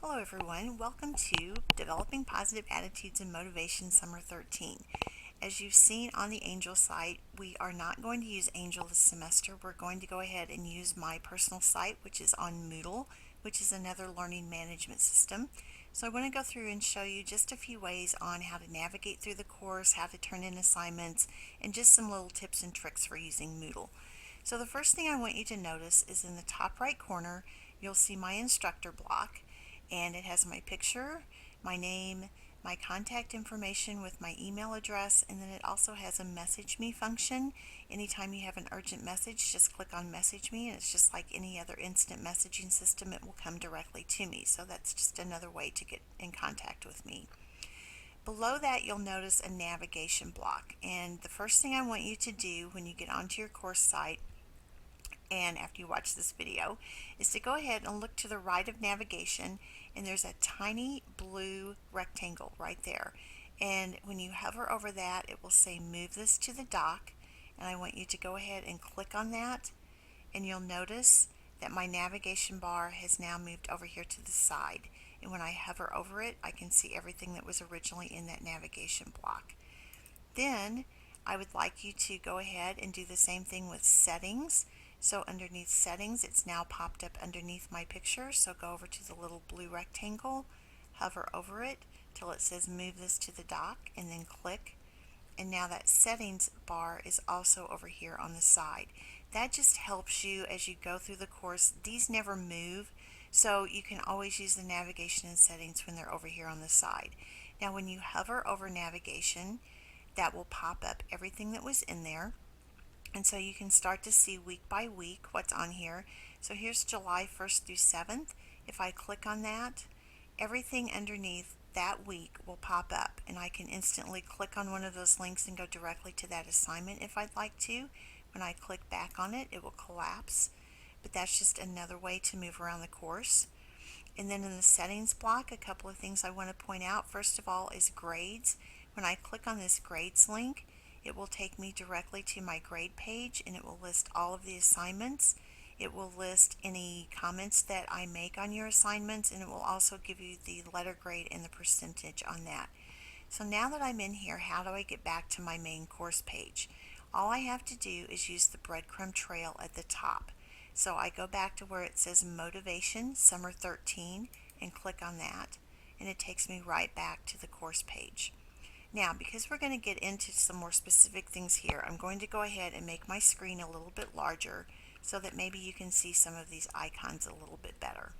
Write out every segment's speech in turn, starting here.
Hello everyone, welcome to Developing Positive Attitudes and Motivation Summer 13. As you've seen on the Angel site, we are not going to use Angel this semester. We're going to go ahead and use my personal site, which is on Moodle, which is another learning management system. So I want to go through and show you just a few ways on how to navigate through the course, how to turn in assignments, and just some little tips and tricks for using Moodle. So the first thing I want you to notice is in the top right corner, you'll see my instructor block. And it has my picture, my name, my contact information with my email address, and then it also has a message me function. Anytime you have an urgent message, just click on message me, and it's just like any other instant messaging system. It will come directly to me. So that's just another way to get in contact with me. Below that, you'll notice a navigation block, and the first thing I want you to do when you get onto your course site and after you watch this video is to go ahead and look to the right of navigation, and there's a tiny blue rectangle right there, and when you hover over that it will say move this to the dock, and I want you to go ahead and click on that, and you'll notice that my navigation bar has now moved over here to the side, and when I hover over it I can see everything that was originally in that navigation block. Then I would like you to go ahead and do the same thing with settings. So underneath settings, it's now popped up underneath my picture. So go over to the little blue rectangle, hover over it till it says move this to the dock, and then click. And now that settings bar is also over here on the side. That just helps you as you go through the course. These never move, so you can always use the navigation and settings when they're over here on the side. Now when you hover over navigation, that will pop up everything that was in there. And so you can start to see week by week what's on here. So here's July 1st through 7th. If I click on that, everything underneath that week will pop up, and I can instantly click on one of those links and go directly to that assignment if I'd like to. When I click back on it, it will collapse. But that's just another way to move around the course. And then in the settings block, a couple of things I want to point out. First of all is grades. When I click on this grades link, it will take me directly to my grade page, and it will list all of the assignments. It will list any comments that I make on your assignments, and it will also give you the letter grade and the percentage on that. So now that I'm in here, how do I get back to my main course page? All I have to do is use the breadcrumb trail at the top. So I go back to where it says Motivation Summer 13 and click on that, and it takes me right back to the course page. Now, because we're going to get into some more specific things here, I'm going to go ahead and make my screen a little bit larger so that maybe you can see some of these icons a little bit better.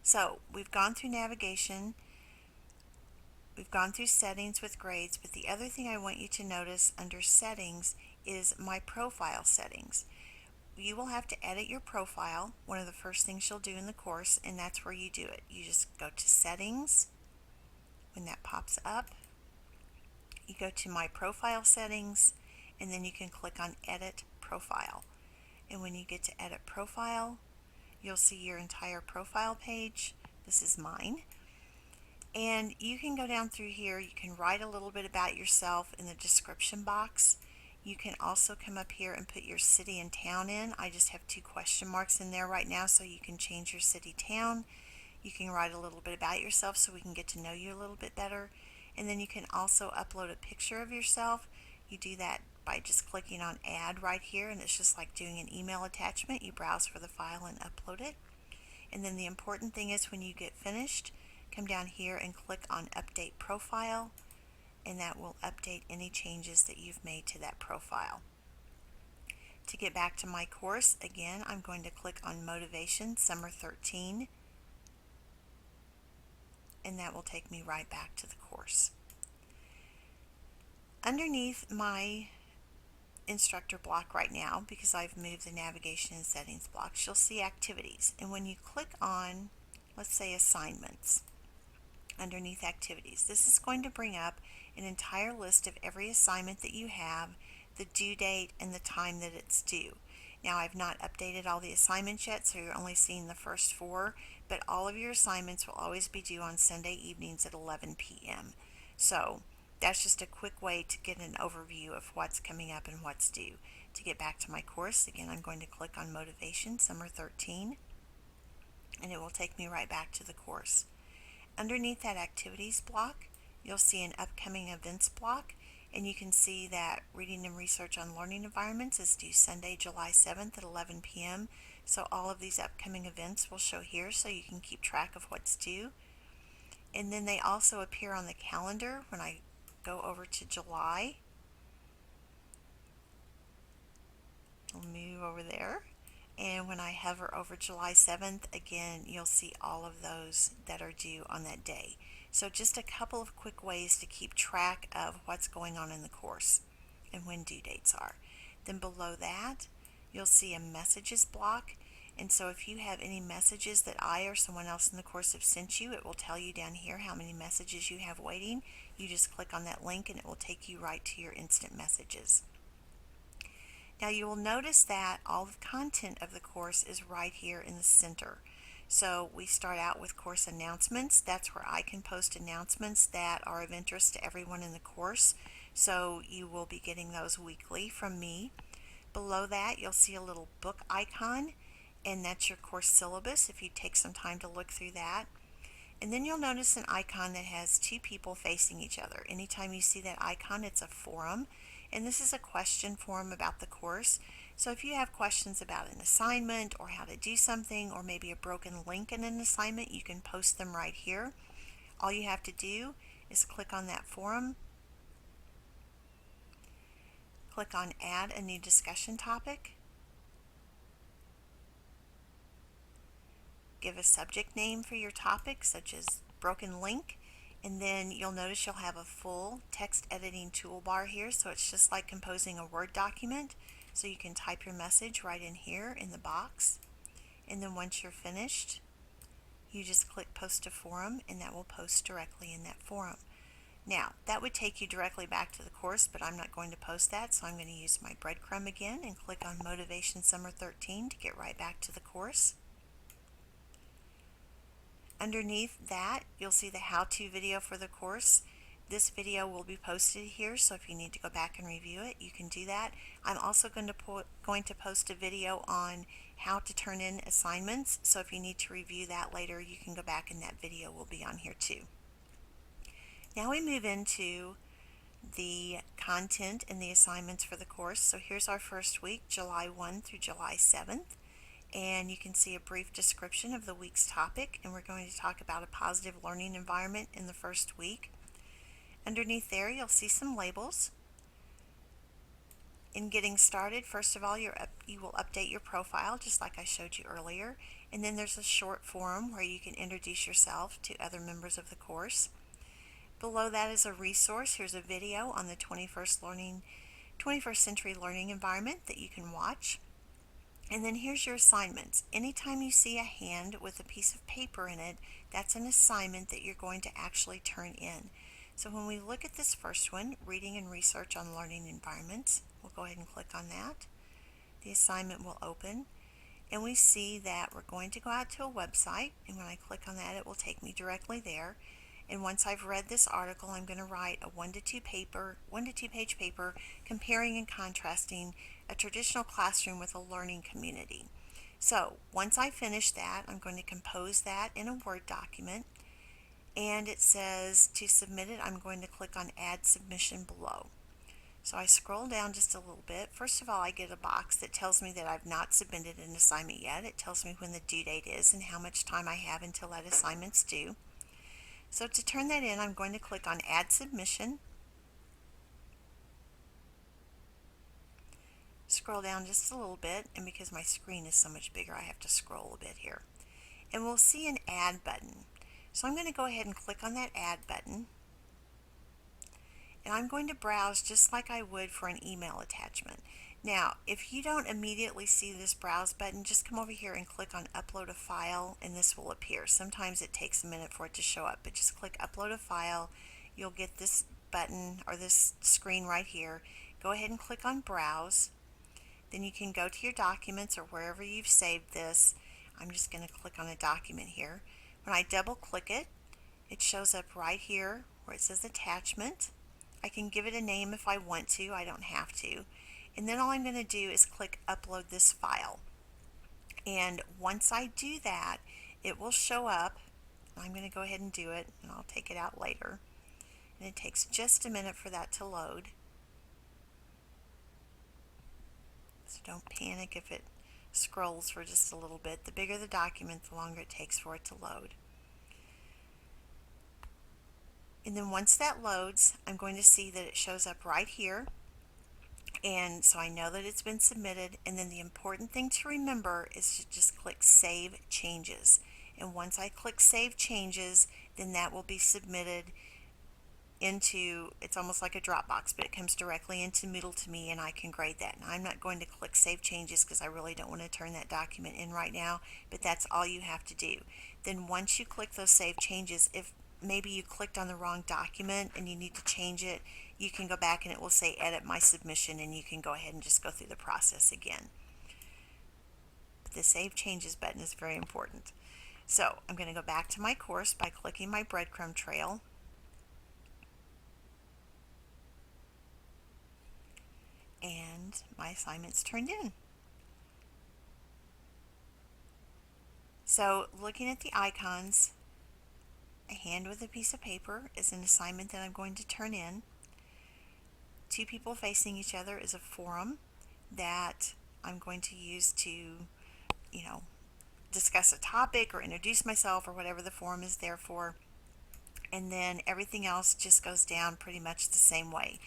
So we've gone through navigation, we've gone through settings with grades, but the other thing I want you to notice under settings is my profile settings. You will have to edit your profile, one of the first things you'll do in the course, and that's where you do it. You just go to settings. When that pops up, you go to my profile settings, and then you can click on edit profile. And when you get to edit profile, you'll see your entire profile page. This is mine. And you can go down through here. You can write a little bit about yourself in the description box. You can also come up here and put your city and town in. I just have 2 question marks in there right now, so you can change your city town. You can write a little bit about yourself so we can get to know you a little bit better. And then you can also upload a picture of yourself. You do that by just clicking on add right here, and it's just like doing an email attachment. You browse for the file and upload it. And then the important thing is when you get finished, come down here and click on update profile, and that will update any changes that you've made to that profile. To get back to my course, again, I'm going to click on Motivation Summer 13, and that will take me right back to the course. Underneath my instructor block right now, because I've moved the navigation and settings blocks, you'll see activities. And when you click on, let's say, assignments, underneath activities, this is going to bring up an entire list of every assignment that you have, the due date, and the time that it's due. Now, I've not updated all the assignments yet, so you're only seeing the first 4, but all of your assignments will always be due on Sunday evenings at 11 p.m. So that's just a quick way to get an overview of what's coming up and what's due. To get back to my course, again, I'm going to click on Motivation Summer 13. and it will take me right back to the course. Underneath that activities block, you'll see an upcoming events block, and you can see that reading and research on learning environments is due Sunday, July 7th at 11 p.m. So all of these upcoming events will show here so you can keep track of what's due. And then they also appear on the calendar when I go over to July. I'll move over there. And when I hover over July 7th, again, you'll see all of those that are due on that day. So just a couple of quick ways to keep track of what's going on in the course and when due dates are. Then below that, you'll see a messages block. And so if you have any messages that I or someone else in the course have sent you, it will tell you down here how many messages you have waiting. You just click on that link and it will take you right to your instant messages. Now you will notice that all the content of the course is right here in the center. So we start out with course announcements. That's where I can post announcements that are of interest to everyone in the course. So you will be getting those weekly from me. Below that, you'll see a little book icon, and that's your course syllabus if you take some time to look through that. And then you'll notice an icon that has two people facing each other. Anytime you see that icon, it's a forum. And this is a question forum about the course. So if you have questions about an assignment or how to do something or maybe a broken link in an assignment, you can post them right here. All you have to do is click on that forum, click on add a new discussion topic, give a subject name for your topic such as broken link, and then you'll notice you'll have a full text editing toolbar here, so it's just like composing a Word document. So you can type your message right in here in the box, and then once you're finished, you just click post to forum, and that will post directly in that forum. Now that would take you directly back to the course, but I'm not going to post that, so I'm going to use my breadcrumb again and click on Motivation Summer 13 to get right back to the course. Underneath that, you'll see the how-to video for the course. This video will be posted here, so if you need to go back and review it, you can do that. I'm also going to post a video on how to turn in assignments, so if you need to review that later, you can go back and that video will be on here too. Now we move into the content and the assignments for the course. So here's our first week, July 1 through July 7th. And you can see a brief description of the week's topic, and we're going to talk about a positive learning environment in the first week. Underneath there, you'll see some labels. In getting started, first of all, you will update your profile just like I showed you earlier, and then there's a short forum where you can introduce yourself to other members of the course. Below that is a resource. Here's a video on the 21st century learning environment that you can watch. And then here's your assignments. Anytime you see a hand with a piece of paper in it, that's an assignment that you're going to actually turn in. So when we look at this first one, reading and research on learning environments, we'll go ahead and click on that. The assignment will open, and we see that we're going to go out to a website, and when I click on that, it will take me directly there. And once I've read this article, I'm going to write a 1 to 2 page paper comparing and contrasting a traditional classroom with a learning community. So once I finish that, I'm going to compose that in a Word document, and it says to submit it, I'm going to click on add submission below. So I scroll down just a little bit. First of all, I get a box that tells me that I've not submitted an assignment yet. It tells me when the due date is and how much time I have until that assignment's due. So to turn that in, I'm going to click on Add Submission. Scroll down just a little bit, and because my screen is so much bigger, I have to scroll a bit here. And we'll see an Add button. So I'm going to go ahead and click on that Add button. And I'm going to browse just like I would for an email attachment. Now, if you don't immediately see this browse button, just come over here and click on upload a file, and this will appear. Sometimes it takes a minute for it to show up, but just click upload a file. You'll get this button or this screen right here. Go ahead and click on browse. Then you can go to your documents or wherever you've saved this. I'm just going to click on a document here. When I double click it, it shows up right here where it says attachment. I can give it a name if I want to. I don't have to. And then all I'm going to do is click upload this file. And once I do that, it will show up. I'm going to go ahead and do it, and I'll take it out later. And it takes just a minute for that to load. So don't panic if it scrolls for just a little bit. The bigger the document, the longer it takes for it to load. And then once that loads, I'm going to see that it shows up right here. And so I know that it's been submitted. And then the important thing to remember is to just click Save Changes. And once I click Save Changes, then that will be submitted into, it's almost like a Dropbox, but it comes directly into Moodle to me, and I can grade that. And I'm not going to click Save Changes because I really don't want to turn that document in right now, but that's all you have to do. Then once you click those Save Changes, if maybe you clicked on the wrong document and you need to change it, you can go back and it will say Edit My Submission, and you can go ahead and just go through the process again. But the Save Changes button is very important. So I'm going to go back to my course by clicking my breadcrumb trail. And my assignment's turned in. So looking at the icons, a hand with a piece of paper is an assignment that I'm going to turn in. Two people facing each other is a forum that I'm going to use to, discuss a topic or introduce myself or whatever the forum is there for. And then everything else just goes down pretty much the same way.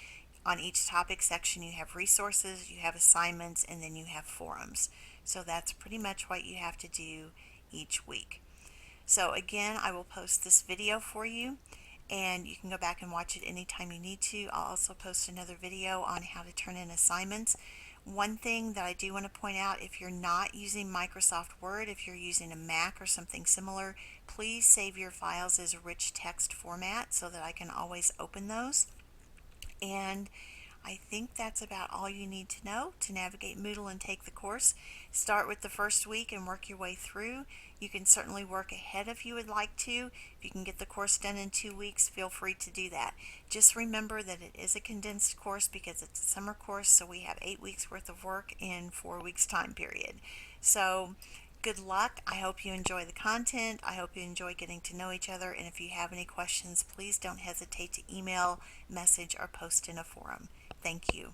On each topic section you have resources, you have assignments, and then you have forums. So that's pretty much what you have to do each week. So again, I will post this video for you, and you can go back and watch it anytime you need to. I'll also post another video on how to turn in assignments. One thing that I do want to point out, if you're not using Microsoft Word, if you're using a Mac or something similar, please save your files as a rich text format so that I can always open those. And I think that's about all you need to know to navigate Moodle and take the course. Start with the first week and work your way through. You can certainly work ahead if you would like to. If you can get the course done in 2 weeks, feel free to do that. Just remember that it is a condensed course because it's a summer course, so we have 8 weeks worth of work in 4 weeks time period. So good luck. I hope you enjoy the content. I hope you enjoy getting to know each other. And if you have any questions, please don't hesitate to email, message, or post in a forum. Thank you.